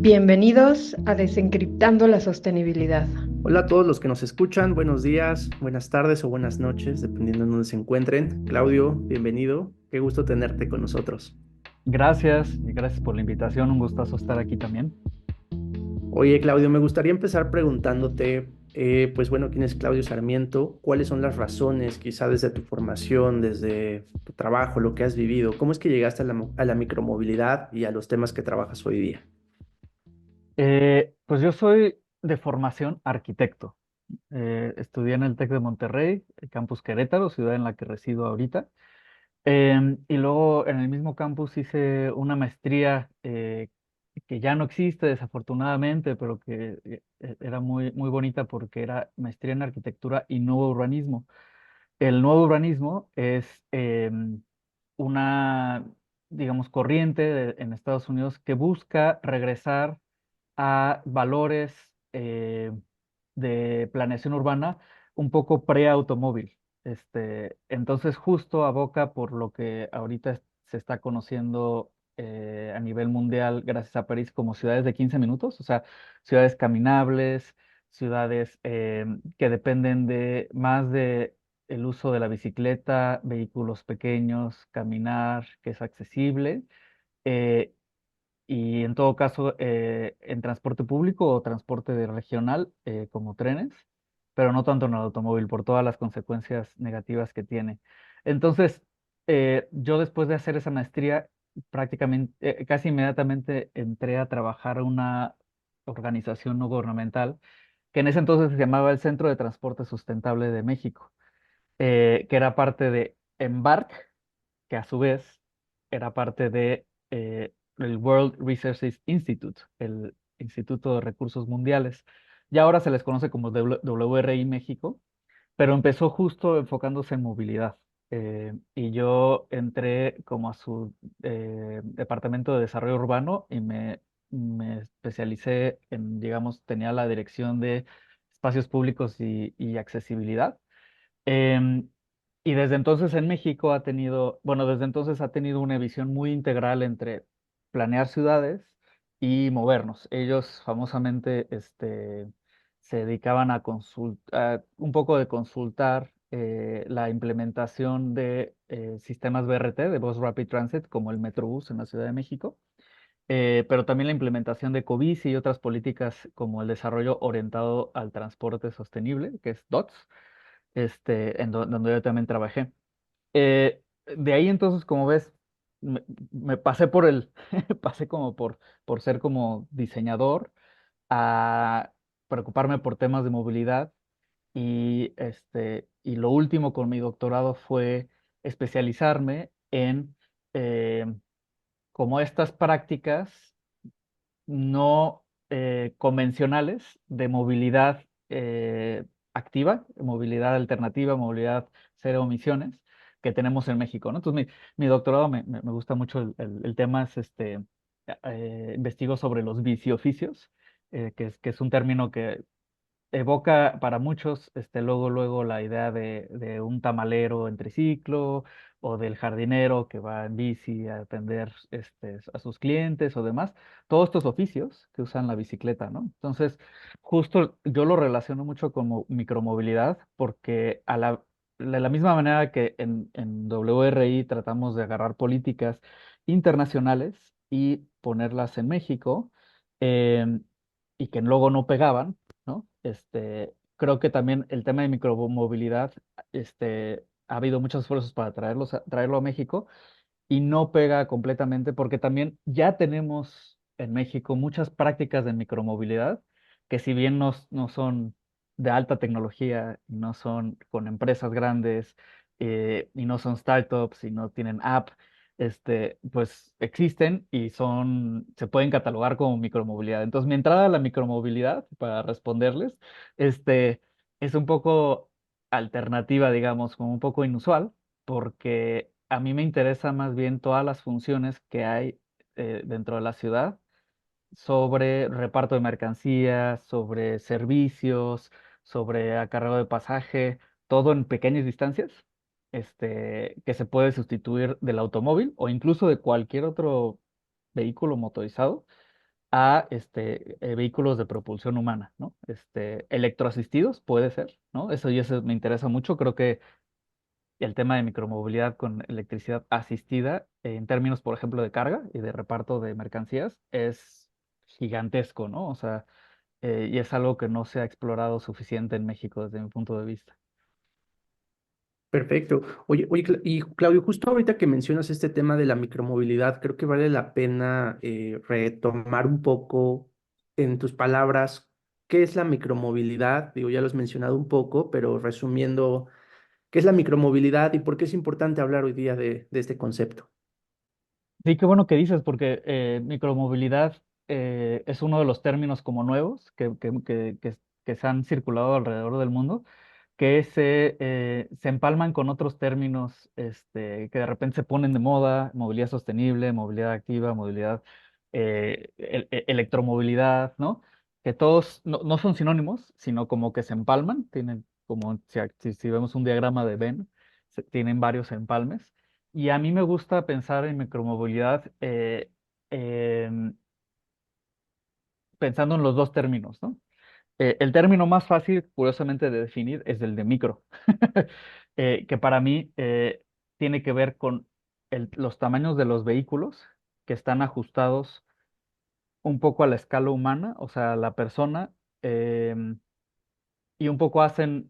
Bienvenidos a Desencriptando la Sostenibilidad. Hola a todos los que nos escuchan, buenos días, buenas tardes o buenas noches, dependiendo de dónde se encuentren. Claudio, bienvenido, qué gusto tenerte con nosotros. Gracias y gracias por la invitación. Un gustazo estar aquí también. Oye, Claudio, me gustaría empezar preguntándote, pues bueno, ¿quién es Claudio Sarmiento? ¿Cuáles son las razones, quizá desde tu formación, desde tu trabajo, lo que has vivido? ¿Cómo es que llegaste a la micromovilidad y a los temas que trabajas hoy día? Pues yo soy de formación arquitecto. Estudié en el TEC de Monterrey, el campus Querétaro, ciudad en la que resido ahorita. Y luego en el mismo campus hice una maestría que ya no existe desafortunadamente, pero que era muy bonita porque era maestría en arquitectura y nuevo urbanismo. El nuevo urbanismo es una, digamos, corriente en Estados Unidos que busca regresar a valores de planeación urbana un poco pre-automóvil. Entonces, justo aboca por lo que ahorita se está conociendo a nivel mundial, gracias a París, como ciudades de 15 minutos, o sea, ciudades caminables, ciudades que dependen de más de el uso de la bicicleta, vehículos pequeños, caminar, que es accesible. eh, y en todo caso en transporte público o transporte regional como trenes, pero no tanto en el automóvil por todas las consecuencias negativas que tiene. Entonces, yo después de hacer esa maestría, prácticamente, casi inmediatamente entré a trabajar a una organización no gubernamental que en ese entonces se llamaba el Centro de Transporte Sustentable de México, que era parte de Embark, que a su vez era parte de el World Resources Institute, el Instituto de Recursos Mundiales. Y ahora se les conoce como WRI México, pero empezó justo enfocándose en movilidad. Y yo entré como a su departamento de desarrollo urbano y me especialicé en, digamos, tenía la dirección de espacios públicos y accesibilidad. Em, y desde entonces en México ha tenido, bueno, desde entonces ha tenido una visión muy integral entre planear ciudades y movernos. Ellos famosamente se dedicaban a consultar, un poco de consultar la implementación de sistemas BRT, de Bus Rapid Transit, como el Metrobús en la Ciudad de México, pero también la implementación de Ecobici y otras políticas como el desarrollo orientado al transporte sostenible, que es DOTS, donde yo también trabajé. De ahí entonces, como ves, me pasé por pasé como por ser como diseñador a preocuparme por temas de movilidad y lo último con mi doctorado fue especializarme en eh, como estas prácticas no convencionales de movilidad activa, movilidad alternativa, movilidad cero emisiones que tenemos en México, ¿no? Entonces, mi doctorado me gusta mucho el tema, es investigo sobre los bicioficios, que es un término que evoca para muchos, luego la idea de un tamalero en triciclo o del jardinero que va en bici a atender a sus clientes o demás, todos estos oficios que usan la bicicleta, ¿no? Entonces, justo yo lo relaciono mucho con micromovilidad porque de la misma manera que en WRI tratamos de agarrar políticas internacionales y ponerlas en México, em, y que luego no pegaban, ¿no? Creo que también el tema de micromovilidad, ha habido muchos esfuerzos para traerlo a México y no pega completamente porque también ya tenemos en México muchas prácticas de micromovilidad que si bien no son de alta tecnología, no son con empresas grandes y no son startups y no tienen app, pues existen y se pueden catalogar como micromovilidad. Entonces, mi entrada a la micromovilidad, para responderles, es un poco alternativa, digamos, como un poco inusual porque a mí me interesa más bien todas las funciones que hay dentro de la ciudad sobre reparto de mercancías, sobre servicios, sobre acarreo de pasaje, todo en pequeñas distancias, que se puede sustituir del automóvil o incluso de cualquier otro vehículo motorizado a vehículos de propulsión humana, ¿no? Electroasistidos puede ser, ¿no? Eso me interesa mucho. Creo que el tema de micromovilidad con electricidad asistida, en términos, por ejemplo, de carga y de reparto de mercancías, es gigantesco, ¿no? O sea, y es algo que no se ha explorado suficiente en México desde mi punto de vista. Perfecto. Oye, y Claudio, justo ahorita que mencionas este tema de la micromovilidad, creo que vale la pena retomar un poco en tus palabras qué es la micromovilidad. Digo, ya lo has mencionado un poco, pero resumiendo, ¿qué es la micromovilidad y por qué es importante hablar hoy día de este concepto? Sí, qué bueno que dices, porque micromovilidad es uno de los términos como nuevos que se han circulado alrededor del mundo, que se empalman con otros términos que de repente se ponen de moda: movilidad sostenible, movilidad activa, movilidad, electromovilidad, ¿no? Que todos no son sinónimos, sino como que se empalman, tienen como, si vemos un diagrama de Venn, tienen varios empalmes. Y a mí me gusta pensar en micromovilidad pensando en los dos términos, ¿no? El término más fácil, curiosamente, de definir es el de micro, que para mí tiene que ver con los tamaños de los vehículos que están ajustados un poco a la escala humana, o sea, la persona, em, y un poco hacen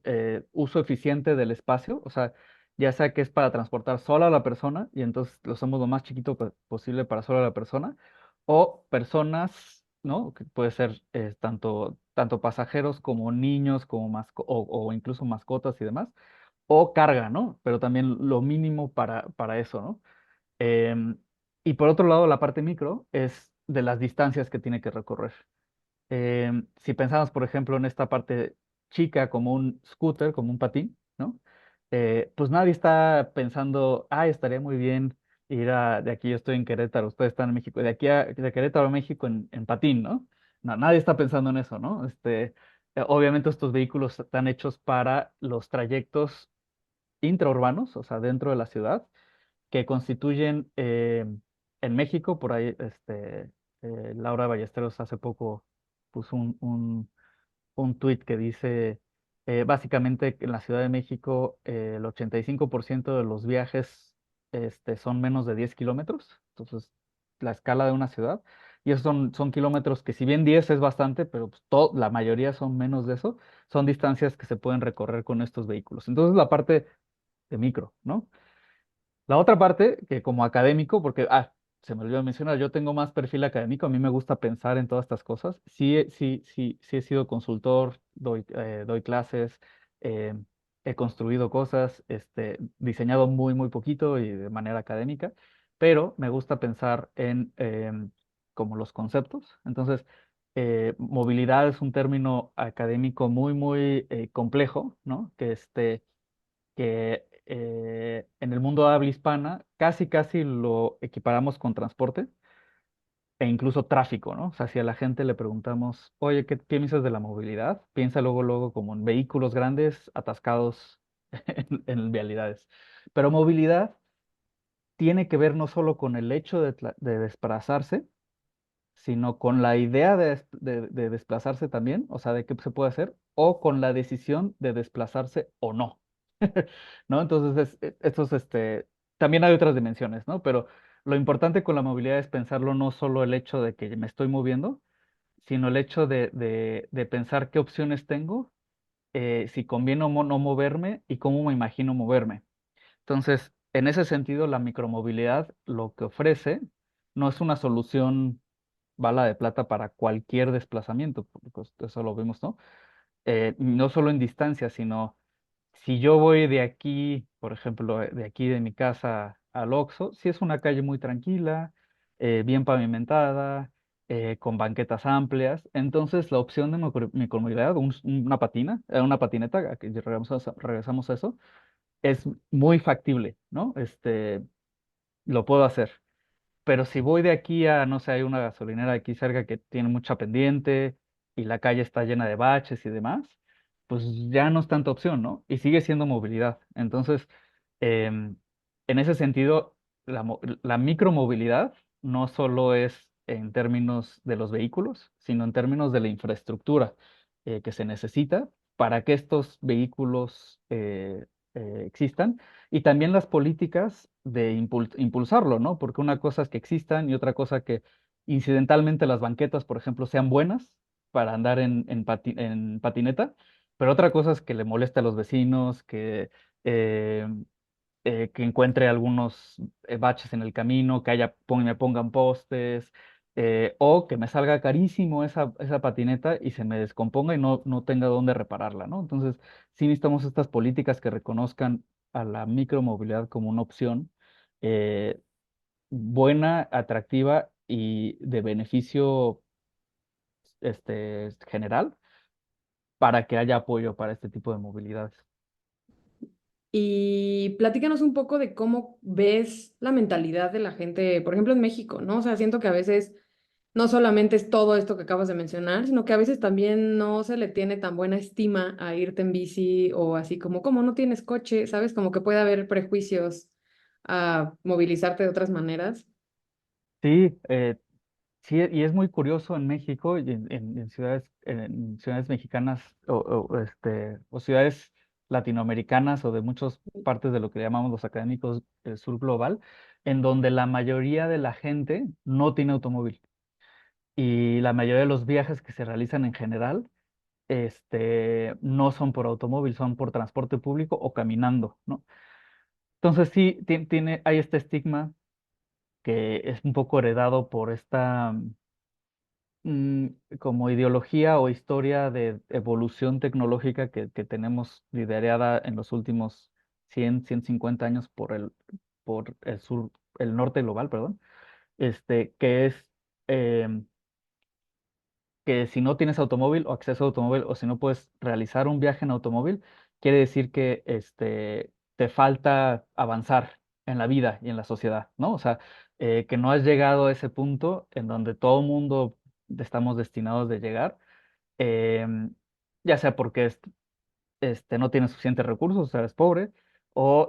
uso eficiente del espacio, o sea, ya sea que es para transportar sola a la persona y entonces lo hacemos lo más chiquito posible para sola a la persona, o personas, ¿no? Que puede ser tanto pasajeros como niños, como o incluso mascotas y demás, o carga, ¿no? Pero también lo mínimo para eso, ¿no? Em, y por otro lado, la parte micro es de las distancias que tiene que recorrer. Si pensamos, por ejemplo, en esta parte chica como un scooter, como un patín, ¿no? Pues nadie está pensando, ay, estaría muy bien de aquí yo estoy en Querétaro, ustedes están en México, de Querétaro a México en patín, ¿no? No, nadie está pensando en eso, ¿no? Obviamente estos vehículos están hechos para los trayectos intraurbanos, o sea, dentro de la ciudad, que constituyen en México, por ahí, Laura Ballesteros hace poco puso un tuit que dice, básicamente, que en la Ciudad de México el 85% de los viajes son menos de 10 kilómetros, entonces la escala de una ciudad, y esos son kilómetros que, si bien 10 es bastante, pero pues, la mayoría son menos de eso, son distancias que se pueden recorrer con estos vehículos. Entonces la parte de micro, ¿no? La otra parte, que como académico, porque, se me olvidó mencionar, yo tengo más perfil académico, a mí me gusta pensar en todas estas cosas. Sí, sí he sido consultor, doy clases, eh, he construido cosas, diseñado muy, muy poquito y de manera académica, pero me gusta pensar en como los conceptos. Entonces, movilidad es un término académico muy, muy complejo, ¿no? Que en el mundo de habla hispana casi, casi lo equiparamos con transporte e incluso tráfico, ¿no? O sea, si a la gente le preguntamos, oye, ¿qué piensas de la movilidad? Piensa luego, luego como en vehículos grandes atascados en vialidades. Pero movilidad tiene que ver no solo con el hecho de desplazarse, sino con la idea de desplazarse también, o sea, de qué se puede hacer, o con la decisión de desplazarse o no. ¿No? Entonces, también hay otras dimensiones, ¿no? Pero lo importante con la movilidad es pensarlo no solo el hecho de que me estoy moviendo, sino el hecho de pensar qué opciones tengo, si conviene o no moverme y cómo me imagino moverme. Entonces, en ese sentido, la micromovilidad lo que ofrece no es una solución bala de plata para cualquier desplazamiento, porque pues, eso lo vimos, ¿no? No solo en distancia, sino si yo voy de aquí, por ejemplo, de aquí de mi casa al Oxxo, si es una calle muy tranquila, bien pavimentada, con banquetas amplias, entonces la opción de micromovilidad, una patineta, a que regresamos a eso, es muy factible, ¿no? Lo puedo hacer. Pero si voy de aquí a, no sé, hay una gasolinera aquí cerca que tiene mucha pendiente y la calle está llena de baches y demás, pues ya no es tanta opción, ¿no? Y sigue siendo movilidad. Entonces, en ese sentido, la micromovilidad no solo es en términos de los vehículos, sino en términos de la infraestructura que se necesita para que estos vehículos existan y también las políticas de impulsarlo, ¿no? Porque una cosa es que existan y otra cosa que incidentalmente las banquetas, por ejemplo, sean buenas para andar en patineta, pero otra cosa es que le moleste a los vecinos, eh, que encuentre algunos baches en el camino, que me pongan postes, o que me salga carísimo esa patineta y se me descomponga y no tenga dónde repararla, ¿no? Entonces, sí necesitamos estas políticas que reconozcan a la micromovilidad como una opción eh, buena, atractiva y de beneficio general para que haya apoyo para este tipo de movilidades. Y platícanos un poco de cómo ves la mentalidad de la gente, por ejemplo, en México, ¿no? O sea, siento que a veces no solamente es todo esto que acabas de mencionar, sino que a veces también no se le tiene tan buena estima a irte en bici o así como no tienes coche, ¿sabes? Como que puede haber prejuicios a movilizarte de otras maneras. Sí, sí, y es muy curioso en México y en ciudades mexicanas o ciudades latinoamericanas o de muchas partes de lo que llamamos los académicos del sur global, en donde la mayoría de la gente no tiene automóvil y la mayoría de los viajes que se realizan en general, no son por automóvil, son por transporte público o caminando, ¿no? Entonces sí, hay este estigma que es un poco heredado por esta mm, como ideología o historia de evolución tecnológica que tenemos liderada en los últimos 150 años por el norte global, perdón, que es em, que si no tienes automóvil o acceso a automóvil o si no puedes realizar un viaje en automóvil, quiere decir que te falta avanzar en la vida y en la sociedad, ¿no? O sea, que no has llegado a ese punto en donde todo mundo estamos destinados de llegar, em, ya sea porque no tienes suficientes recursos, o sea, eres pobre, o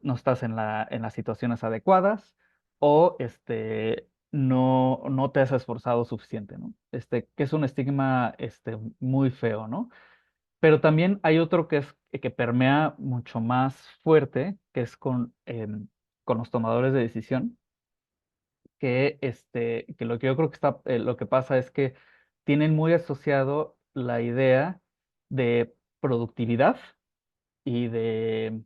no estás en las situaciones adecuadas, o no te has esforzado suficiente, ¿no? Que es un estigma muy feo, ¿no? Pero también hay otro que permea mucho más fuerte, que es con los tomadores de decisión, que lo que yo creo lo que pasa es que tienen muy asociado la idea de productividad y de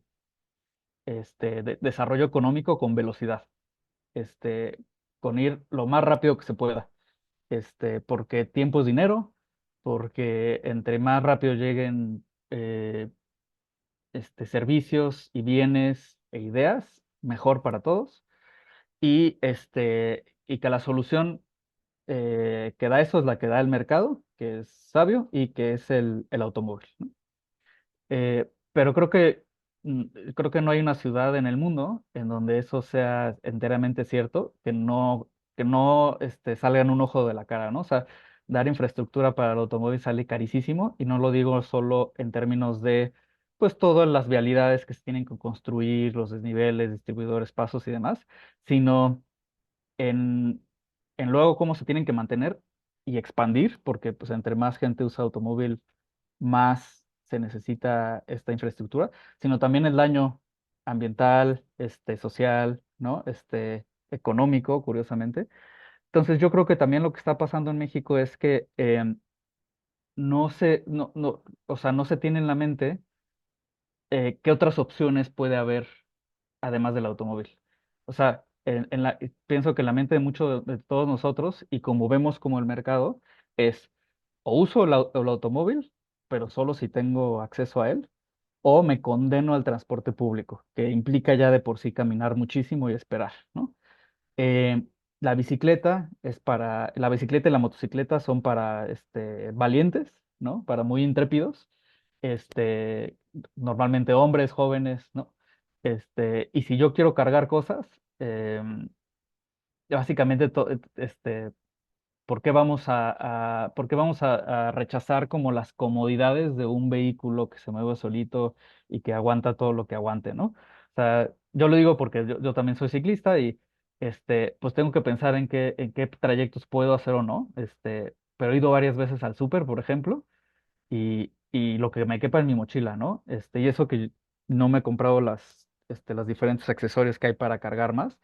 desarrollo económico con velocidad, este, con ir lo más rápido que se pueda, porque tiempo es dinero, porque entre más rápido lleguen servicios y bienes e ideas, mejor para todos, y que la solución que da eso es la que da el mercado, que es sabio y que es el automóvil, ¿no? Pero creo que no hay una ciudad en el mundo en donde eso sea enteramente cierto, que no salgan un ojo de la cara, ¿no? O sea, dar infraestructura para el automóvil sale carísimo y no lo digo solo en términos de, pues, todas las vialidades que se tienen que construir, los desniveles, distribuidores, pasos y demás, sino en, en luego cómo se tienen que mantener y expandir, porque pues entre más gente usa automóvil, más se necesita esta infraestructura, sino también el daño ambiental, social, ¿no? Económico, curiosamente. Entonces yo creo que también lo que está pasando en México es que o sea, no se tiene en la mente qué otras opciones puede haber además del automóvil. O sea, pienso que la mente de muchos de todos nosotros y como vemos como el mercado es o uso el automóvil, pero solo si tengo acceso a él, o me condeno al transporte público, que implica ya de por sí caminar muchísimo y esperar, ¿no? Eh, la bicicleta y la motocicleta son para valientes, ¿no? Para muy intrépidos, este, normalmente hombres, jóvenes, ¿no? Y si yo quiero cargar cosas, básicamente, ¿por qué vamos a rechazar como las comodidades de un vehículo que se mueve solito y que aguanta todo lo que aguante, ¿no? O sea, yo lo digo porque yo también soy ciclista pues tengo que pensar en qué trayectos puedo hacer o no. Pero he ido varias veces al súper, por ejemplo, y lo que me quepa en mi mochila, ¿no? Y eso que no me he comprado las diferentes accesorios que hay para cargar más,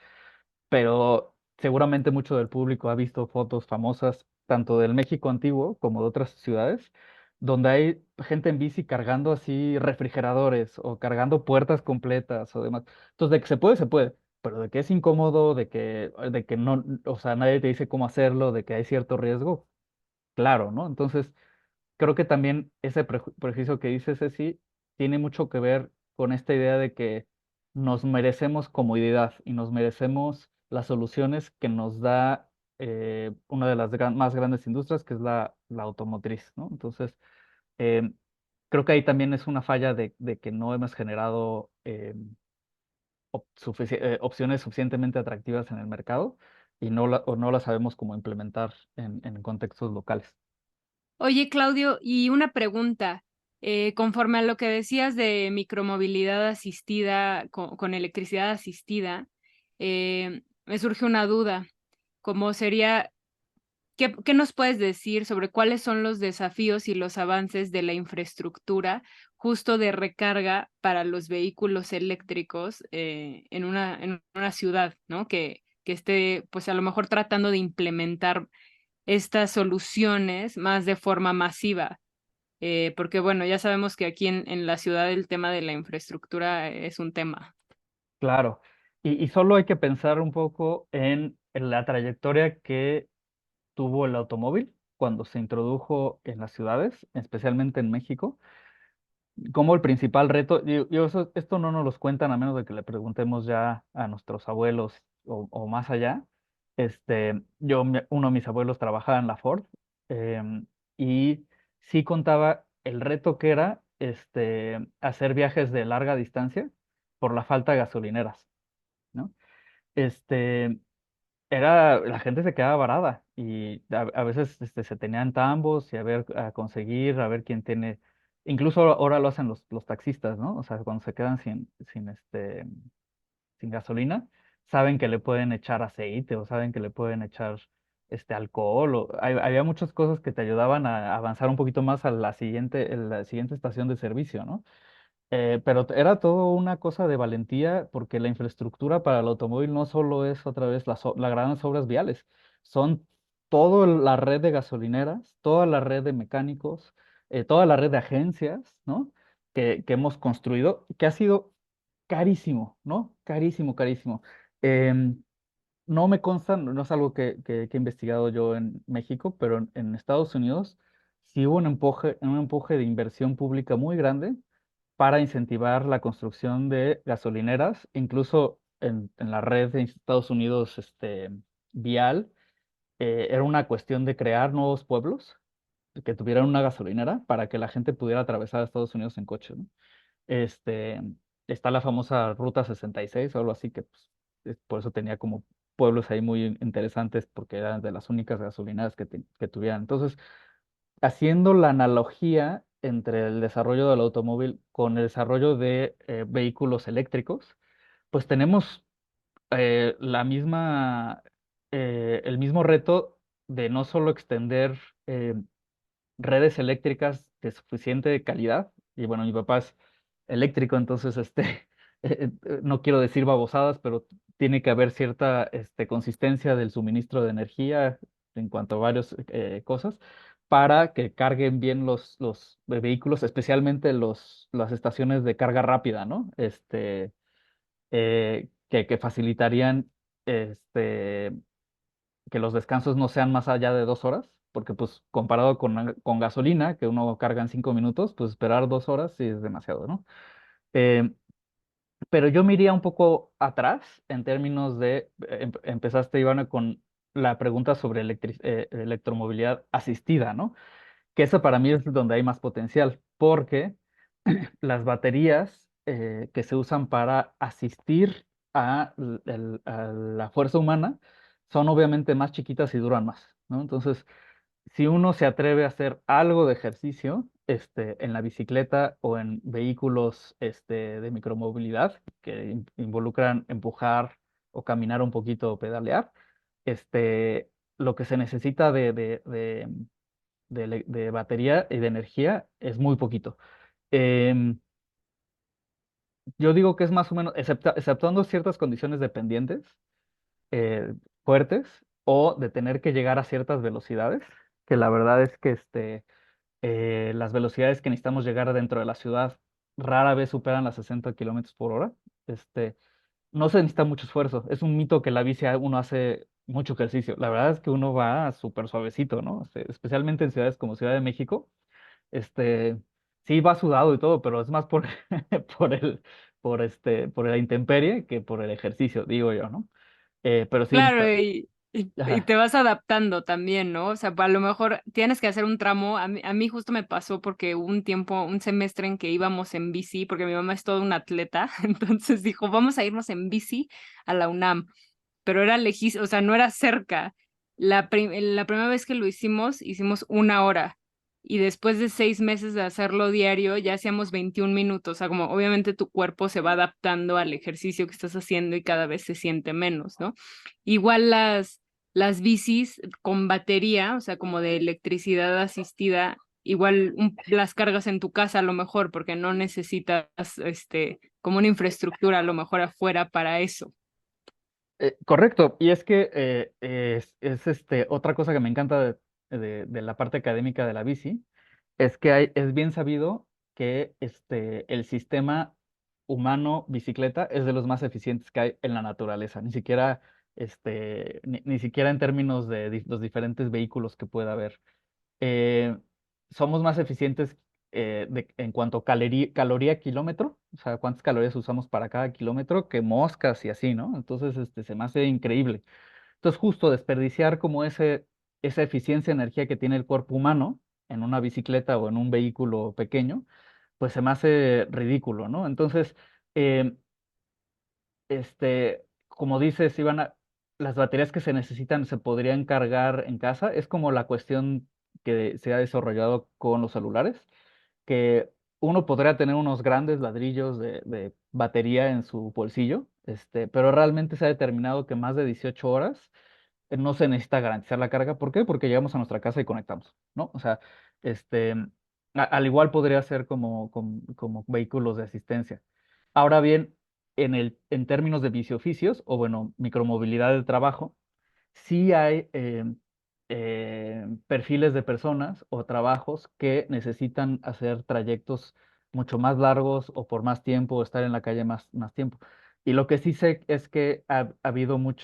pero seguramente mucho del público ha visto fotos famosas tanto del México antiguo como de otras ciudades, donde hay gente en bici cargando así refrigeradores o cargando puertas completas o demás. Entonces, de que se puede, pero de que es incómodo, de que no, o sea, nadie te dice cómo hacerlo, de que hay cierto riesgo, claro, ¿no? Entonces, creo que también ese prejuicio que dice Ceci tiene mucho que ver con esta idea de que nos merecemos comodidad y nos merecemos las soluciones que nos da una de las más grandes industrias, que es la automotriz, ¿no? Entonces, eh, creo que ahí también es una falla de que no hemos generado opciones suficientemente atractivas en el mercado y o no las sabemos cómo implementar en contextos locales. Oye, Claudio, y una pregunta. Conforme a lo que decías de micromovilidad asistida con electricidad asistida, me surge una duda. ¿Cómo sería, qué nos puedes decir sobre cuáles son los desafíos y los avances de la infraestructura justo de recarga para los vehículos eléctricos en una ciudad, ¿no? Que esté, pues a lo mejor tratando de implementar estas soluciones más de forma masiva? Porque bueno, ya sabemos que aquí en la ciudad el tema de la infraestructura es un tema. Claro, y solo hay que pensar un poco en la trayectoria que tuvo el automóvil cuando se introdujo en las ciudades, especialmente en México, como el principal reto, esto no nos los cuentan a menos de que le preguntemos ya a nuestros abuelos o más allá. Uno de mis abuelos trabajaba en la Ford, y sí contaba el reto que era hacer viajes de larga distancia por la falta de gasolineras, ¿no? Este, la gente se quedaba varada y a veces se tenían tambos y a conseguir, a ver quién tiene, incluso ahora lo hacen los taxistas, ¿no? O sea, cuando se quedan sin gasolina, saben que le pueden echar aceite o saben que le pueden echar alcohol. Había muchas cosas que te ayudaban a avanzar un poquito más en la siguiente estación de servicio, ¿no? Pero era todo una cosa de valentía porque la infraestructura para el automóvil no solo es otra vez las grandes obras viales, son toda la red de gasolineras, toda la red de mecánicos, toda la red de agencias, ¿no? Que hemos construido, que ha sido carísimo, ¿no? Carísimo, carísimo. Em, no me consta, no es algo que he investigado yo en México, pero en Estados Unidos sí hubo un empuje de inversión pública muy grande para incentivar la construcción de gasolineras, incluso en la red de Estados Unidos vial, era una cuestión de crear nuevos pueblos que tuvieran una gasolinera para que la gente pudiera atravesar a Estados Unidos en coche, ¿no? Este, Está la famosa Ruta 66 o algo así, que pues, por eso tenía como pueblos ahí muy interesantes porque eran de las únicas gasolineras que tuvieran. Entonces, haciendo la analogía entre el desarrollo del automóvil con el desarrollo de vehículos eléctricos, pues tenemos el mismo reto de no solo extender eh, redes eléctricas de suficiente calidad. Y bueno, mi papá es eléctrico, entonces no quiero decir babosadas, pero tiene que haber cierta consistencia del suministro de energía en cuanto a varias cosas para que carguen bien los vehículos, especialmente las estaciones de carga rápida, ¿no? Que facilitarían este, que los descansos no sean más allá de 2 horas, porque pues comparado con gasolina, que uno carga en 5 minutos, pues esperar 2 horas sí es demasiado, ¿no? Eh, pero yo me iría un poco atrás en términos de, empezaste, Ivana, con la pregunta sobre electromovilidad asistida, ¿no? Que eso para mí es donde hay más potencial, porque las baterías que se usan para asistir a la fuerza humana son obviamente más chiquitas y duran más, ¿no? Entonces, si uno se atreve a hacer algo de ejercicio, en la bicicleta o en vehículos, de micromovilidad que involucran empujar o caminar un poquito o pedalear, este, lo que se necesita de batería y de energía es muy poquito. Em, yo digo que es más o menos, exceptuando ciertas condiciones dependientes, eh, fuertes, o de tener que llegar a ciertas velocidades, que la verdad es que las velocidades que necesitamos llegar dentro de la ciudad rara vez superan las 60 kilómetros por hora. Este, no se necesita mucho esfuerzo. Es un mito que la bici uno hace mucho ejercicio. La verdad es que uno va súper suavecito, ¿no? Especialmente en ciudades como Ciudad de México. Este, sí va sudado y todo, pero es más por, por por la intemperie que por el ejercicio, digo yo, ¿no? Pero sí Claro, necesita. y Ajá. te vas adaptando también, ¿no? O sea, a lo mejor tienes que hacer un tramo. A mí justo me pasó porque hubo un tiempo, un semestre en que íbamos en bici, porque mi mamá es toda una atleta, entonces dijo, vamos a irnos en bici a la UNAM, pero era lejísimo, o sea, no era cerca. La primera vez que lo hicimos 1 hora. Y después de 6 meses de hacerlo diario, ya hacíamos 21 minutos. O sea, como obviamente tu cuerpo se va adaptando al ejercicio que estás haciendo y cada vez se siente menos, ¿no? Igual las bicis con batería, o sea, como de electricidad asistida, igual las cargas en tu casa a lo mejor, porque no necesitas como una infraestructura a lo mejor afuera para eso. Correcto, y es que otra cosa que me encanta de la parte académica de la bici, es que es bien sabido que el sistema humano bicicleta es de los más eficientes que hay en la naturaleza, ni siquiera, ni siquiera en términos de los diferentes vehículos que pueda haber. eh, Somos más eficientes en cuanto a caloría kilómetro, o sea, cuántas calorías usamos para cada kilómetro, que moscas y así, ¿no? Entonces, se me hace increíble. Entonces, justo desperdiciar como esa eficiencia de energía que tiene el cuerpo humano en una bicicleta o en un vehículo pequeño, pues se me hace ridículo, ¿no? Entonces, eh, como dices, las baterías que se necesitan se podrían cargar en casa. Es como la cuestión que se ha desarrollado con los celulares, que uno podría tener unos grandes ladrillos de batería en su bolsillo, pero realmente se ha determinado que más de 18 horas no se necesita garantizar la carga. ¿Por qué? Porque llegamos a nuestra casa y conectamos, ¿no? O sea, este, al igual podría ser como vehículos de asistencia. Ahora bien, en términos de bicioficios, o bueno, micromovilidad del trabajo, sí hay perfiles de personas o trabajos que necesitan hacer trayectos mucho más largos o por más tiempo, o estar en la calle más tiempo. Y lo que sí sé es que ha habido mucho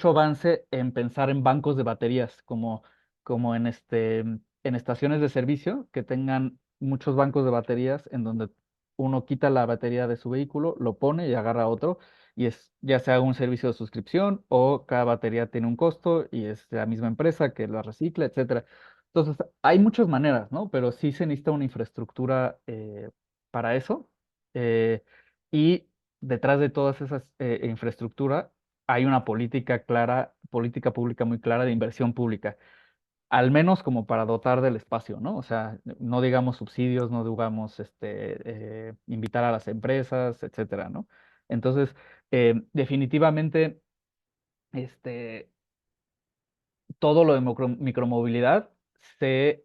avance en pensar en bancos de baterías, como en estaciones de servicio que tengan muchos bancos de baterías en donde uno quita la batería de su vehículo, lo pone y agarra otro, y es ya sea un servicio de suscripción o cada batería tiene un costo y es la misma empresa que la recicla, etcétera. Entonces, hay muchas maneras, ¿no? Pero sí se necesita una infraestructura para eso. eh, y detrás de todas esas infraestructura hay una política clara, política pública muy clara de inversión pública, al menos como para dotar del espacio, ¿no? O sea, no digamos subsidios, no digamos invitar a las empresas, etcétera, ¿no? Entonces, definitivamente, este, todo lo de micromovilidad se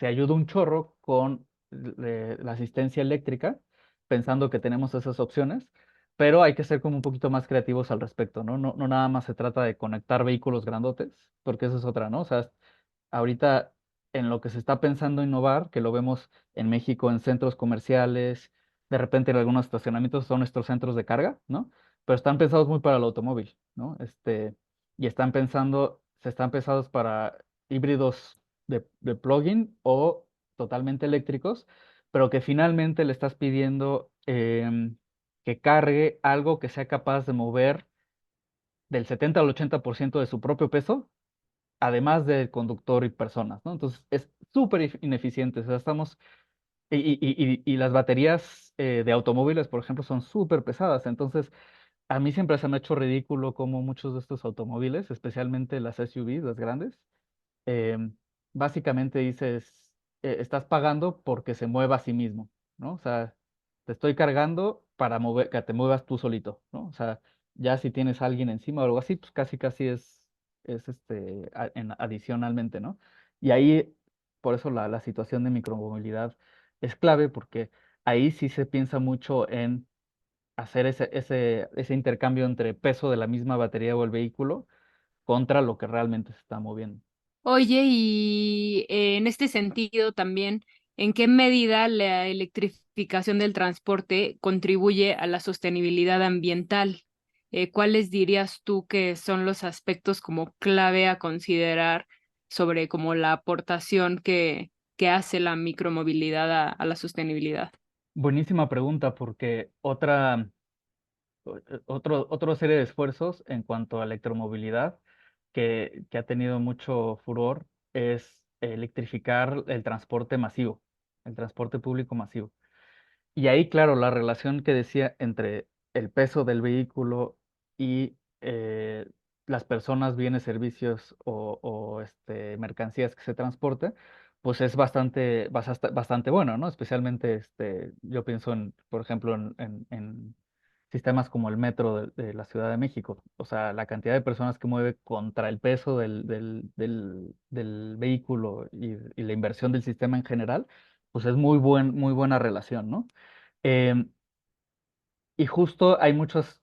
ayuda un chorro con la asistencia eléctrica, pensando que tenemos esas opciones, pero hay que ser como un poquito más creativos al respecto, ¿no? No, no nada más se trata de conectar vehículos grandotes, porque eso es otra, ¿no? O sea, ahorita en lo que se está pensando innovar, que lo vemos en México en centros comerciales, de repente en algunos estacionamientos son nuestros centros de carga, ¿no? Pero están pensados muy para el automóvil, ¿no? Y se están pensados para híbridos de plug-in o totalmente eléctricos, pero que finalmente le estás pidiendo que cargue algo que sea capaz de mover del 70 al 80% de su propio peso, además del conductor y personas, ¿no? Entonces es súper ineficiente. O sea, y las baterías de automóviles, por ejemplo, son súper pesadas. Entonces, a mí siempre se me ha hecho ridículo cómo muchos de estos automóviles, especialmente las SUVs, las grandes, básicamente dices, estás pagando porque se mueva a sí mismo, ¿no? O sea, te estoy cargando para mover, que te muevas tú solito, ¿no? O sea, ya si tienes a alguien encima o algo así, pues casi es adicionalmente, ¿no? Y ahí, por eso la situación de micromovilidad es clave, porque ahí sí se piensa mucho en hacer ese intercambio entre peso de la misma batería o el vehículo contra lo que realmente se está moviendo. Oye, y en este sentido también, ¿en qué medida la electrificación del transporte contribuye a la sostenibilidad ambiental? ¿Cuáles dirías tú que son los aspectos como clave a considerar sobre como la aportación que hace la micromovilidad a la sostenibilidad? Buenísima pregunta, porque otro serie de esfuerzos en cuanto a electromovilidad que ha tenido mucho furor es electrificar el transporte masivo, el transporte público masivo. Y ahí, claro, la relación que decía entre el peso del vehículo y las personas, bienes, servicios mercancías que se transporten, pues es bastante bueno, ¿no? Especialmente yo pienso en, por ejemplo, en sistemas como el metro de la Ciudad de México. O sea, la cantidad de personas que mueve contra el peso del vehículo y la inversión del sistema en general, pues es muy buena relación, ¿no? Em, y justo hay muchos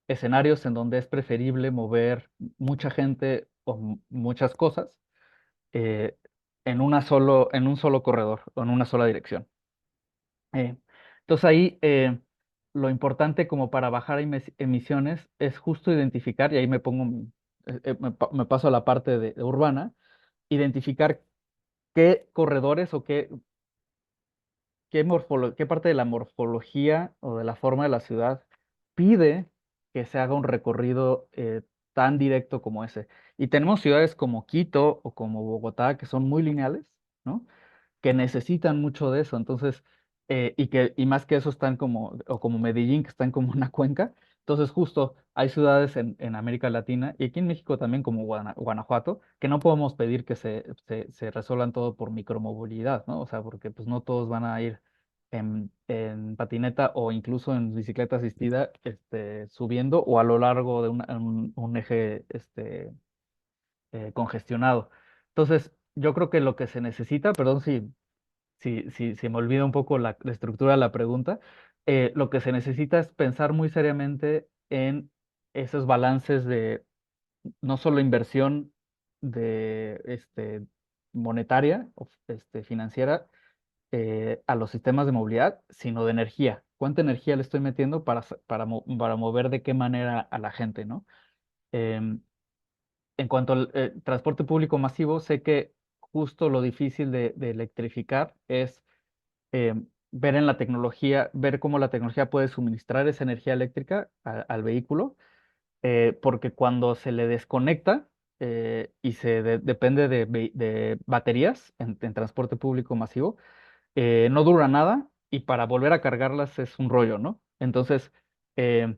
escenarios en donde es preferible mover mucha gente o muchas cosas eh, en un solo corredor o en una sola dirección. Eh, entonces ahí lo importante como para bajar emisiones es justo identificar, y ahí me pongo, me paso a la parte de urbana, identificar qué corredores o qué parte de la morfología o de la forma de la ciudad pide que se haga un recorrido tan directo como ese. Y tenemos ciudades como Quito o como Bogotá que son muy lineales, ¿no? Que necesitan mucho de eso. Entonces, y más que eso están o como Medellín, que están como una cuenca. Entonces, justo hay ciudades en América Latina y aquí en México también como Guanajuato, que no podemos pedir que se resuelvan todo por micromovilidad, ¿no? O sea, porque pues no todos van a ir en patineta o incluso en bicicleta asistida, subiendo o a lo largo de un eje, congestionado. Entonces, yo creo que lo que se necesita, perdón si me olvida un poco la estructura de la pregunta, lo que se necesita es pensar muy seriamente en esos balances de no solo inversión de monetaria o financiera a los sistemas de movilidad, sino de energía. ¿Cuánta energía le estoy metiendo para mover de qué manera a la gente, ¿no? Em, en cuanto al transporte público masivo, sé que justo lo difícil de electrificar es eh, ver en la tecnología, ver cómo la tecnología puede suministrar esa energía eléctrica al vehículo, porque cuando se le desconecta y depende de baterías en transporte público masivo, no dura nada y para volver a cargarlas es un rollo, ¿no? Entonces, eh,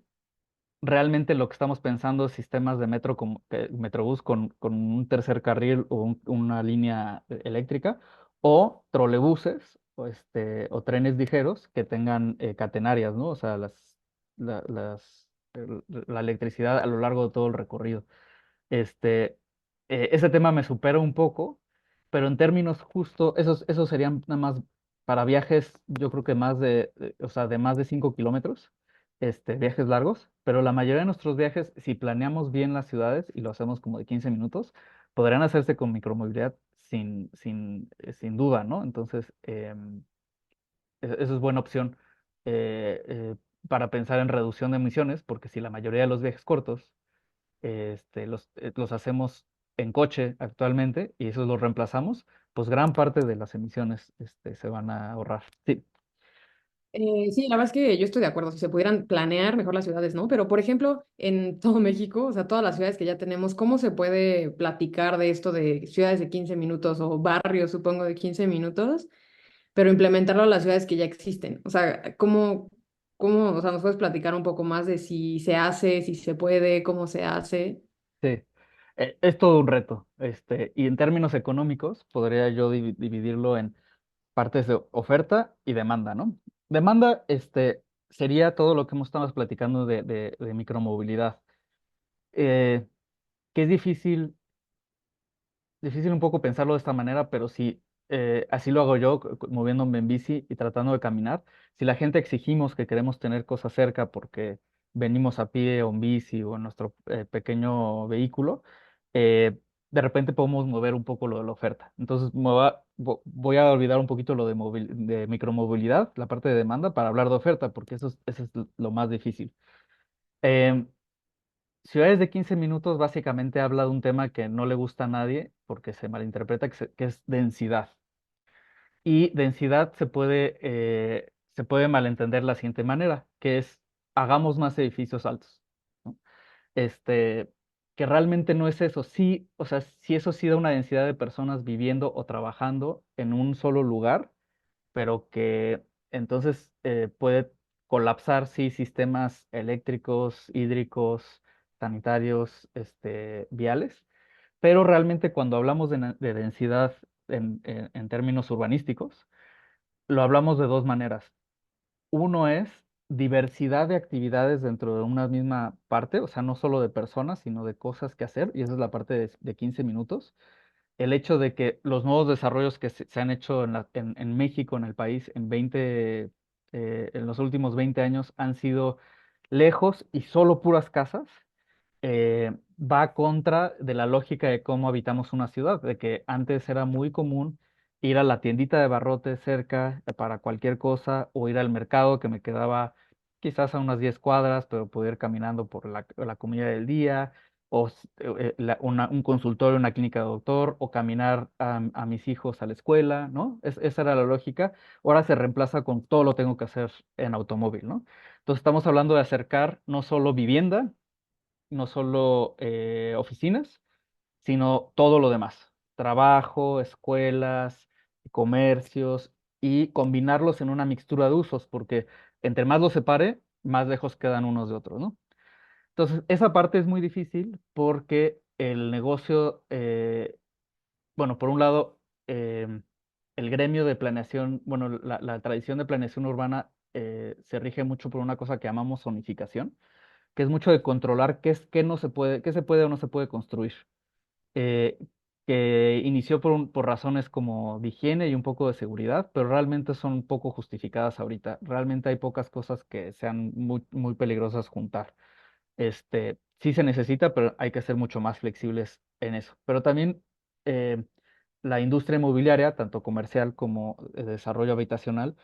realmente lo que estamos pensando es sistemas de metro como Metrobús con un tercer carril o una línea eléctrica o trolebuses o trenes ligeros que tengan catenarias, ¿no? O sea, la electricidad a lo largo de todo el recorrido. Este, ese tema me supera un poco, pero en términos justo, esos serían nada más para viajes, yo creo que o sea, de más de 5 kilómetros, viajes largos, pero la mayoría de nuestros viajes, si planeamos bien las ciudades y lo hacemos como de 15 minutos, podrían hacerse con micromovilidad sin duda, ¿no? Entonces, eso es buena opción eh, eh, para pensar en reducción de emisiones, porque si la mayoría de los viajes cortos los hacemos en coche actualmente y esos los reemplazamos, pues gran parte de las emisiones se van a ahorrar. Sí, Sí, la verdad es que yo estoy de acuerdo, si se pudieran planear mejor las ciudades, ¿no? Pero, por ejemplo, en todo México, o sea, todas las ciudades que ya tenemos, ¿cómo se puede platicar de esto de ciudades de 15 minutos o barrios, supongo, de 15 minutos, pero implementarlo a las ciudades que ya existen? O sea, o sea, nos puedes platicar un poco más de si se hace, si se puede, cómo se hace? sí. Es todo un reto. Y en términos económicos, podría yo dividirlo en partes de oferta y demanda, ¿no? Demanda, sería todo lo que hemos estado platicando de micromovilidad, eh, que es difícil un poco pensarlo de esta manera, pero si así lo hago yo, moviéndome en bici y tratando de caminar, si la gente exigimos que queremos tener cosas cerca porque venimos a pie o en bici o en nuestro pequeño vehículo, eh, de repente podemos mover un poco lo de la oferta. Entonces voy a olvidar un poquito lo de micromovilidad, la parte de demanda, para hablar de oferta, porque eso es lo más difícil. Em, Ciudades de 15 minutos básicamente habla de un tema que no le gusta a nadie porque se malinterpreta, que es densidad. Y densidad se puede malentender de la siguiente manera, que es hagamos más edificios altos, ¿no? Este, que realmente no es eso. Sí, o sea, sí eso sí da una densidad de personas viviendo o trabajando en un solo lugar, pero que entonces puede colapsar, sí, sistemas eléctricos, hídricos, sanitarios, viales, pero realmente cuando hablamos de densidad en términos urbanísticos, lo hablamos de dos maneras. Uno es diversidad de actividades dentro de una misma parte, o sea, no solo de personas, sino de cosas que hacer, y esa es la parte de 15 minutos. El hecho de que los nuevos desarrollos que se han hecho en México, en el país, en los últimos 20 años han sido lejos y solo puras casas, va contra de la lógica de cómo habitamos una ciudad, de que antes era muy común ir a la tiendita de barrotes cerca para cualquier cosa o ir al mercado que me quedaba quizás a unas 10 cuadras, pero poder ir caminando por la comida del día o un consultorio, una clínica de doctor, o caminar a mis hijos a la escuela, ¿no? Esa era la lógica. Ahora se reemplaza con todo lo tengo que hacer en automóvil, ¿no? Entonces estamos hablando de acercar no solo vivienda, no solo oficinas, sino todo lo demás. Trabajo, escuelas, comercios, y combinarlos en una mixtura de usos, porque entre más los separe, más lejos quedan unos de otros, ¿no? Entonces, esa parte es muy difícil porque el negocio, bueno, por un lado, el gremio de planeación, bueno, la tradición de planeación urbana se rige mucho por una cosa que llamamos zonificación, que es mucho de controlar qué no se puede, qué se puede o no se puede construir, eh, que inició por razones como de higiene y un poco de seguridad, pero realmente son poco justificadas ahorita. Realmente hay pocas cosas que sean muy peligrosas juntar. Sí se necesita, pero hay que ser mucho más flexibles en eso. Pero también eh, la industria inmobiliaria, tanto comercial como de desarrollo habitacional,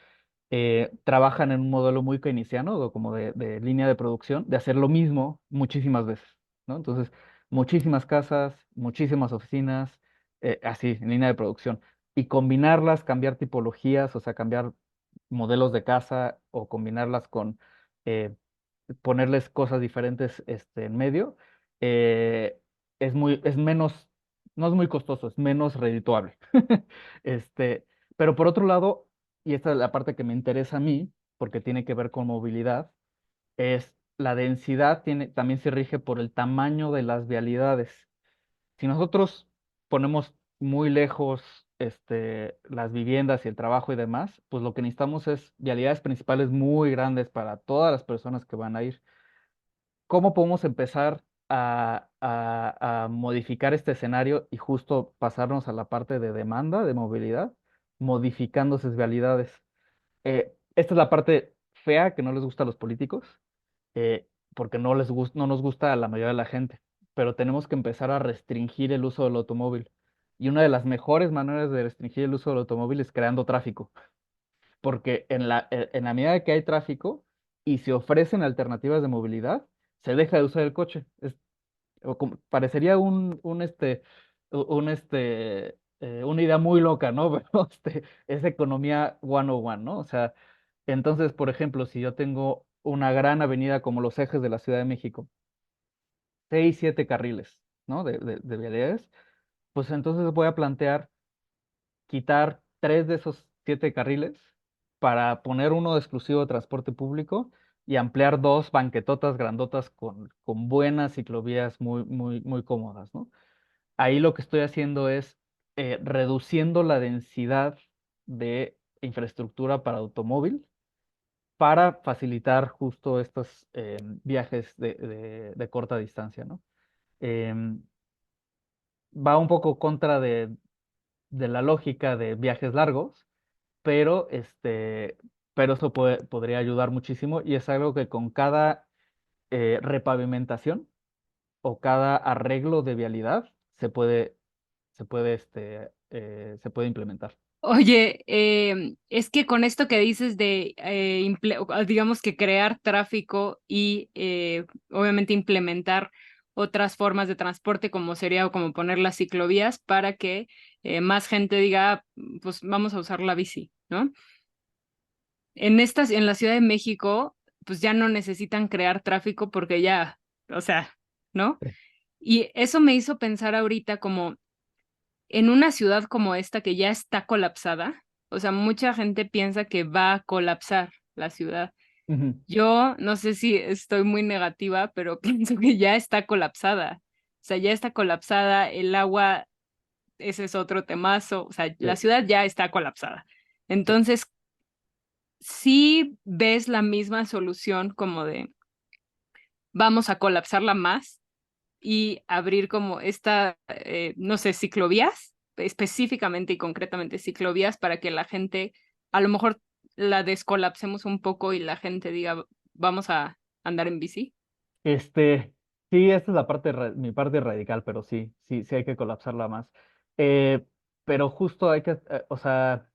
trabajan en un modelo muy keynesiano o como de línea de producción, de hacer lo mismo muchísimas veces, ¿no? Entonces, muchísimas casas, muchísimas oficinas, así, en línea de producción. Y combinarlas, cambiar tipologías, o sea, cambiar modelos de casa o combinarlas con eh, ponerles cosas diferentes en medio, eh, es menos, no es muy costoso, es menos redituable. Este, pero por otro lado, y esta es la parte que me interesa a mí, porque tiene que ver con movilidad, es la densidad también se rige por el tamaño de las vialidades. Si nosotros ponemos muy lejos las viviendas y el trabajo y demás, pues lo que necesitamos es vialidades principales muy grandes para todas las personas que van a ir. ¿Cómo podemos empezar a modificar este escenario y justo pasarnos a la parte de demanda de movilidad, modificando esas vialidades? Esta es la parte fea que no les gusta a los políticos, porque no nos gusta a la mayoría de la gente, pero tenemos que empezar a restringir el uso del automóvil. Y una de las mejores maneras de restringir el uso del automóvil es creando tráfico, porque en la medida que hay tráfico y se ofrecen alternativas de movilidad, se deja de usar el coche. Parecería una idea muy loca, ¿no? Pero es economía 101, ¿no? O sea, entonces, por ejemplo, si yo tengo una gran avenida como los ejes de la Ciudad de México, 6, 7 carriles, ¿no? De vialidades, pues entonces voy a plantear quitar 3 de esos 7 carriles para poner uno de exclusivo de transporte público y ampliar dos banquetotas grandotas con buenas ciclovías muy cómodas, ¿no? Ahí lo que estoy haciendo es reduciendo la densidad de infraestructura para automóvil para facilitar justo estos viajes de corta distancia, ¿no? Em, Va un poco contra de la lógica de viajes largos, pero, pero eso podría ayudar muchísimo y es algo que con cada repavimentación o cada arreglo de vialidad se puede implementar. Oye, es que con esto que dices de, digamos que crear tráfico y obviamente implementar otras formas de transporte, como sería como poner las ciclovías para que más gente diga, "Ah, pues vamos a usar la bici, ¿no? En la Ciudad de México, pues ya no necesitan crear tráfico porque ya, o sea, ¿no? Sí. Y eso me hizo pensar ahorita como en una ciudad como esta que ya está colapsada, o sea, mucha gente piensa que va a colapsar la ciudad. Ujú. Yo no sé si estoy muy negativa, pero pienso que ya está colapsada. O sea, ya está colapsada, el agua, ese es otro temazo, o sea, la Sí, ciudad ya está colapsada. sí. Entonces, sí ves la misma solución como de vamos a colapsarla más y abrir como no sé, ciclovías, específicamente y concretamente ciclovías para que la gente a lo mejor la descolapsemos un poco y la gente diga, vamos a andar en bici. Este, sí, esta es la parte, mi parte radical, pero sí, sí, sí hay que colapsarla más. Eh, pero justo hay que, o sea,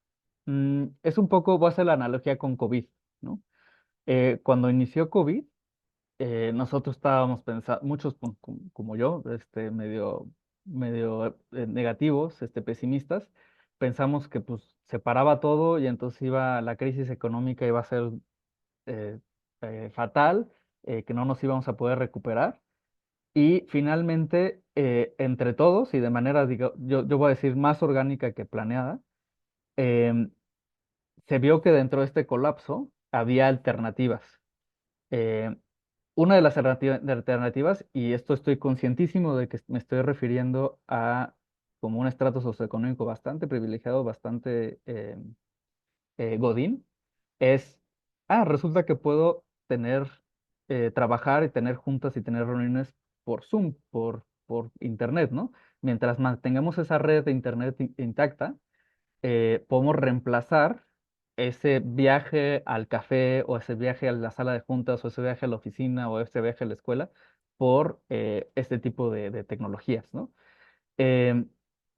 es un poco, voy a hacer la analogía con COVID, ¿no? Cuando inició COVID, nosotros estábamos pensando, muchos como yo, medio negativos, pesimistas, pensamos que pues se paraba todo y entonces la crisis económica iba a ser eh, fatal, que no nos íbamos a poder recuperar. Y finalmente, entre todos y de manera, yo voy a decir, más orgánica que planeada, em, se vio que dentro de este colapso había alternativas. Eh, una de las alternativas, y esto estoy conscientísimo de que me estoy refiriendo a como un estrato socioeconómico bastante privilegiado, bastante godín, es, resulta que puedo trabajar y tener juntas y tener reuniones por Zoom, por Internet, ¿no? Mientras mantengamos esa red de Internet intacta, podemos reemplazar ese viaje al café o ese viaje a la sala de juntas o ese viaje a la oficina o ese viaje a la escuela por este tipo de tecnologías, ¿no? Em,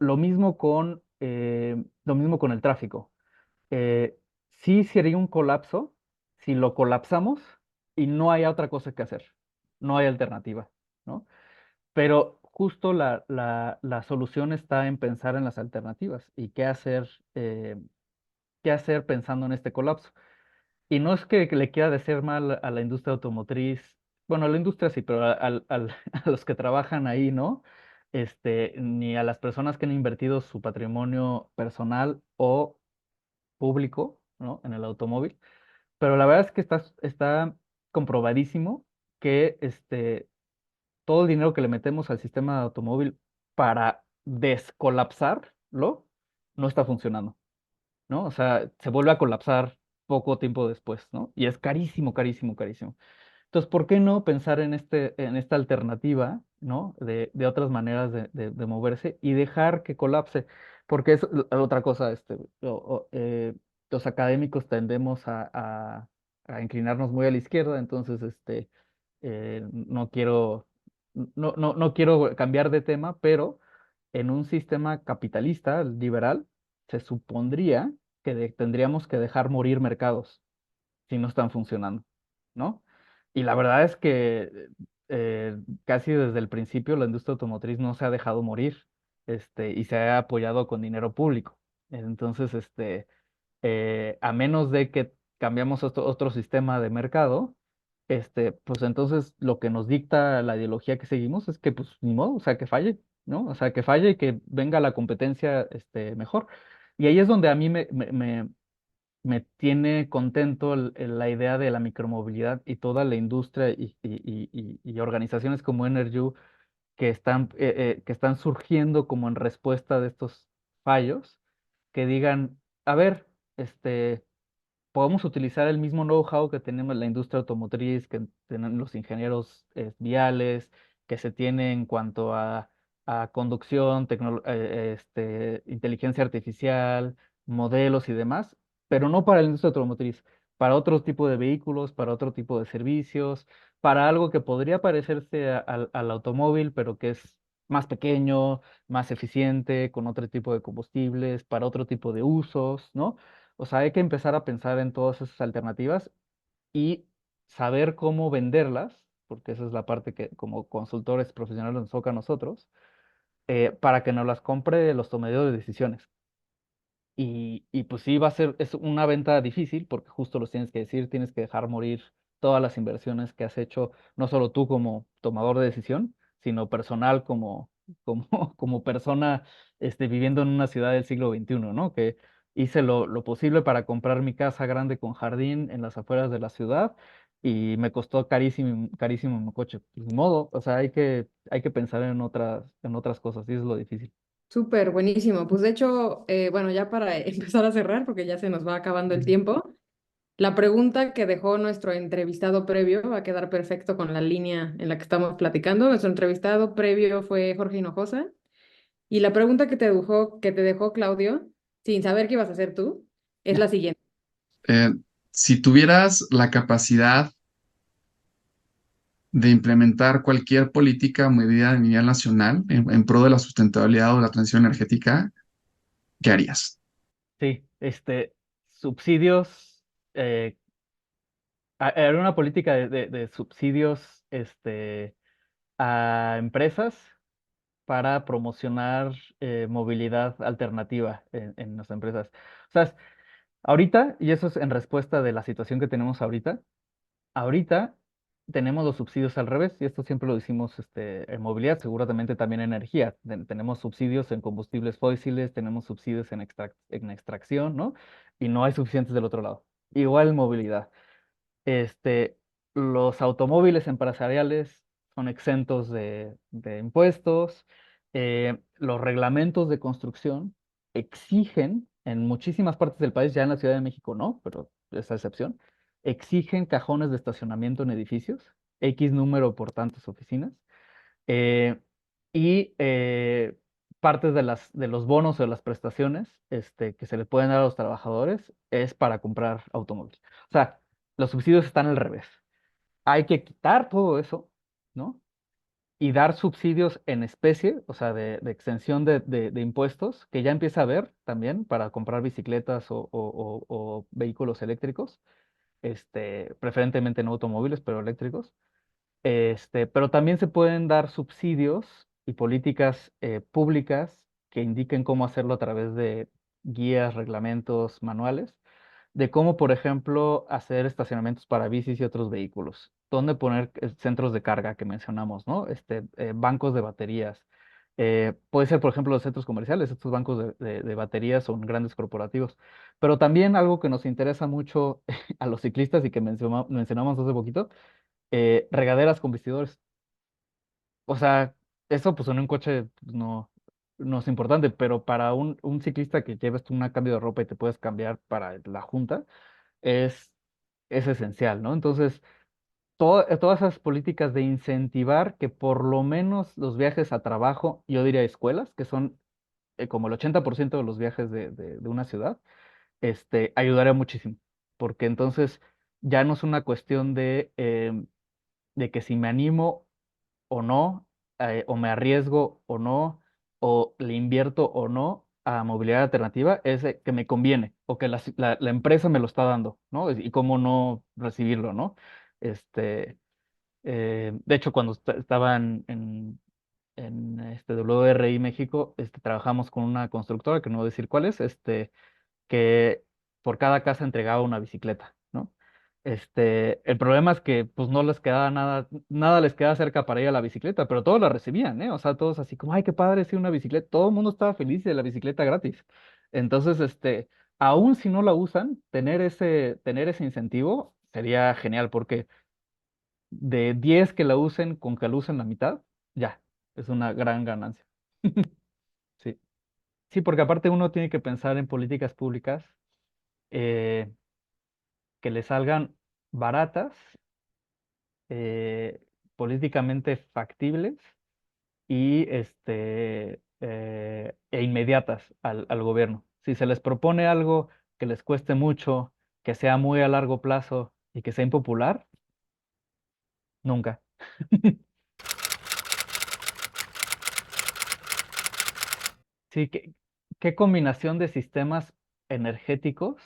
lo mismo con el tráfico. eh, sí sería un colapso si lo colapsamos y no hay otra cosa que hacer, no hay alternativa, ¿no? Pero justo la solución está en pensar en las alternativas y qué hacer pensando en este colapso. Y no es que le quiera decir mal a la industria automotriz, bueno, a la industria sí, pero a los que trabajan ahí, ¿no? Ni a las personas que han invertido su patrimonio personal o público, ¿no? En el automóvil. Pero la verdad es que está comprobadísimo que todo el dinero que le metemos al sistema de automóvil para descolapsarlo no está funcionando, ¿no? O sea, se vuelve a colapsar poco tiempo después, ¿no? Y es carísimo, carísimo, carísimo. Entonces, ¿por qué no pensar en esta alternativa, ¿no? De otras maneras de moverse y dejar que colapse? Porque es otra cosa, los académicos tendemos a inclinarnos muy a la izquierda, entonces, no quiero cambiar de tema, pero en un sistema capitalista, liberal, se supondría que tendríamos que dejar morir mercados si no están funcionando, ¿no? Y la verdad es que casi desde el principio la industria automotriz no se ha dejado morir, y se ha apoyado con dinero público. Entonces, a menos de que cambiamos otro sistema de mercado, pues entonces lo que nos dicta la ideología que seguimos es que, pues, ni modo, o sea, que falle, ¿no? O sea, que falle y que venga la competencia, mejor. Y ahí es donde a mí me tiene contento la idea de la micromovilidad y toda la industria y organizaciones como Energy que están surgiendo como en respuesta de estos fallos, que digan, a ver, Podemos utilizar el mismo know-how que tenemos en la industria automotriz, que tienen los ingenieros viales, que se tiene en cuanto a conducción, inteligencia artificial, modelos y demás, pero no para la industria automotriz, para otro tipo de vehículos, para otro tipo de servicios, para algo que podría parecerse al automóvil, pero que es más pequeño, más eficiente, con otro tipo de combustibles, para otro tipo de usos, ¿no? O sea, hay que empezar a pensar en todas esas alternativas y saber cómo venderlas, porque esa es la parte que como consultores profesionales nos toca a nosotros, para que nos las compre los tomadores de decisiones. Y pues sí, es una venta difícil porque justo los tienes que decir, tienes que dejar morir todas las inversiones que has hecho, no solo tú como tomador de decisión, sino personal como, como persona viviendo en una ciudad del siglo XXI, ¿no? Que hice lo posible para comprar mi casa grande con jardín en las afueras de la ciudad y me costó carísimo, carísimo mi coche. Pues, ni modo, o sea, hay que pensar en otras cosas y eso es lo difícil. Súper, buenísimo. Pues de hecho, bueno, ya para empezar a cerrar, porque ya se nos va acabando el tiempo, la pregunta que dejó nuestro entrevistado previo va a quedar perfecto con la línea en la que estamos platicando. Nuestro entrevistado previo fue Jorge Hinojosa y la pregunta que te dejó Claudio, sin saber qué ibas a hacer tú, es la siguiente. Eh, si tuvieras la capacidad de implementar cualquier política o medida a nivel nacional en pro de la sustentabilidad o la transición energética, ¿qué harías? Sí, subsidios, eh, era una política de subsidios, a empresas para promocionar movilidad alternativa en las empresas. O sea, ahorita, y eso es en respuesta de la situación que tenemos ahorita tenemos los subsidios al revés, y esto siempre lo decimos en movilidad, seguramente también en energía. Tenemos subsidios en combustibles fósiles, tenemos subsidios en extracción, ¿no? Y no hay suficientes del otro lado. Igual en movilidad. Este, los automóviles empresariales son exentos de impuestos. Los reglamentos de construcción exigen, en muchísimas partes del país, ya en la Ciudad de México no, pero esa excepción, exigen cajones de estacionamiento en edificios, X número por tantas oficinas, eh, y partes de los bonos o de las prestaciones que se le pueden dar a los trabajadores es para comprar automóviles. O sea, los subsidios están al revés. Hay que quitar todo eso, ¿no? Y dar subsidios en especie, o sea, de extensión de impuestos, que ya empieza a haber también para comprar bicicletas o vehículos eléctricos, preferentemente no automóviles, pero eléctricos. Pero también se pueden dar subsidios y políticas públicas que indiquen cómo hacerlo a través de guías, reglamentos, manuales, de cómo, por ejemplo, hacer estacionamientos para bicis y otros vehículos, dónde poner centros de carga que mencionamos, ¿no? Bancos de baterías. Puede ser, por ejemplo, los centros comerciales, estos bancos de baterías son grandes corporativos, pero también algo que nos interesa mucho a los ciclistas y que mencionamos hace poquito, regaderas con vestidores. O sea, eso pues en un coche pues, no es importante, pero para un ciclista que lleves tú un cambio de ropa y te puedes cambiar para la junta, es, es esencial, ¿no? Entonces, todas esas políticas de incentivar que por lo menos los viajes a trabajo, yo diría escuelas, que son como el 80% de los viajes de una ciudad, ayudaría muchísimo, porque entonces ya no es una cuestión de que si me animo o no, o me arriesgo o no, o le invierto o no a movilidad alternativa, es que me conviene o que la empresa me lo está dando, ¿no? Y cómo no recibirlo, ¿no? Este, de hecho, cuando estaba en WRI México, trabajamos con una constructora, que no voy a decir cuál es, que por cada casa entregaba una bicicleta, ¿no? El problema es que pues no les quedaba nada les quedaba cerca para ir a la bicicleta, pero todos la recibían, ¿eh? O sea, todos así como, ay, qué padre, sí, una bicicleta, todo el mundo estaba feliz de la bicicleta gratis. Entonces, aún si no la usan, tener ese incentivo sería genial, porque de 10 que la usen, con que la usen la mitad, ya, es una gran ganancia. Sí. Sí, porque aparte uno tiene que pensar en políticas públicas eh, que le salgan baratas, eh, políticamente factibles y e inmediatas al gobierno. Si se les propone algo que les cueste mucho, que sea muy a largo plazo y que sea impopular, nunca. Sí, ¿qué combinación de sistemas energéticos,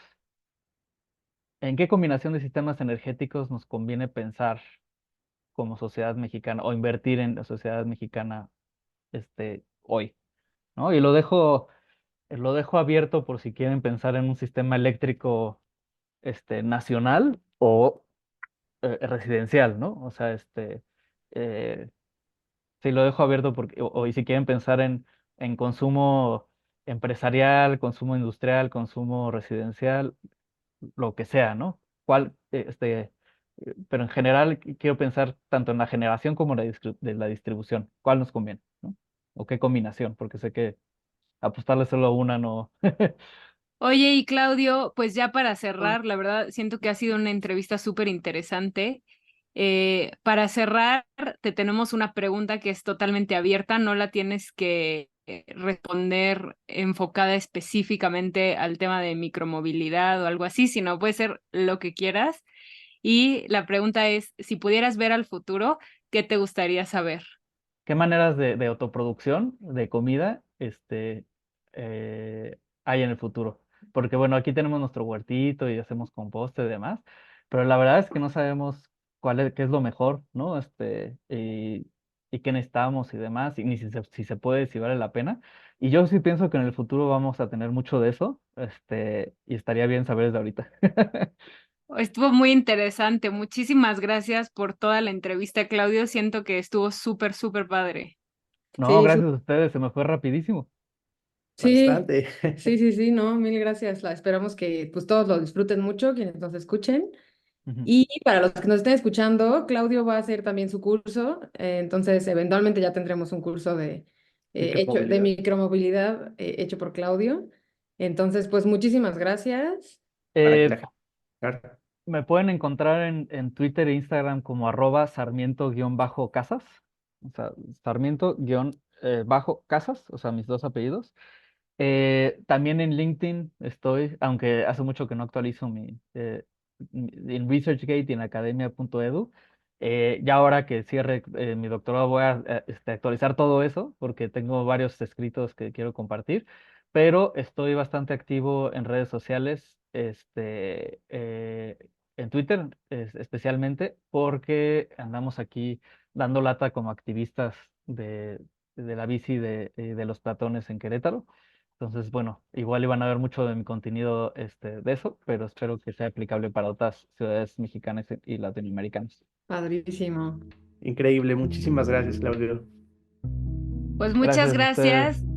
en qué combinación de sistemas energéticos nos conviene pensar como sociedad mexicana o invertir en la sociedad mexicana hoy? ¿No? Y lo dejo abierto por si quieren pensar en un sistema eléctrico nacional o residencial, ¿no? O sea, eh, sí lo dejo abierto porque, y si quieren pensar en consumo empresarial, consumo industrial, consumo residencial, lo que sea, ¿no? Pero en general quiero pensar tanto en la generación como de la distribución. ¿Cuál nos conviene, ¿no? O qué combinación, porque sé que apostarle solo a una no. Oye, y Claudio, pues ya para cerrar, la verdad siento que ha sido una entrevista súper interesante. Para cerrar, te tenemos una pregunta que es totalmente abierta, no la tienes que responder enfocada específicamente al tema de micromovilidad o algo así, sino puede ser lo que quieras. Y la pregunta es, si pudieras ver al futuro, ¿qué te gustaría saber? ¿Qué maneras de autoproducción de comida hay en el futuro? Porque bueno, aquí tenemos nuestro huertito y hacemos composta y demás, pero la verdad es que no sabemos qué es lo mejor, ¿no? Y qué necesitamos y demás, y ni si se puede, si vale la pena. Y yo sí pienso que en el futuro vamos a tener mucho de eso, y estaría bien saber desde ahorita. Estuvo muy interesante. Muchísimas gracias por toda la entrevista, Claudio. Siento que estuvo súper, súper padre. No, Sí, gracias a ustedes, se me fue rapidísimo. sí, Bastante. sí, no, mil gracias. Esperamos que pues todos lo disfruten mucho, quienes nos escuchen. Ujú. Y para los que nos estén escuchando, Claudio va a hacer también su curso, entonces eventualmente ya tendremos un curso hecho de Micromovilidad. micromovilidad hecho por Claudio. Entonces, pues muchísimas gracias. Para que la Eh, gente... Claro. Me pueden encontrar en Twitter e Instagram como @Sarmiento-Casas, o sea, Sarmiento-Casas, o sea, mis dos apellidos. También en LinkedIn estoy, aunque hace mucho que no actualizo en ResearchGate y en academia.edu. Ya ahora que cierre mi doctorado voy a actualizar todo eso porque tengo varios escritos que quiero compartir, pero estoy bastante activo en redes sociales, en Twitter especialmente, porque andamos aquí dando lata como activistas de la bici de los peatones en Querétaro. Entonces, bueno, igual iban a ver mucho de mi contenido de eso, pero espero que sea aplicable para otras ciudades mexicanas y latinoamericanas. Padrísimo. Increíble. Muchísimas gracias, Claudio. Pues muchas Gracias a ustedes. gracias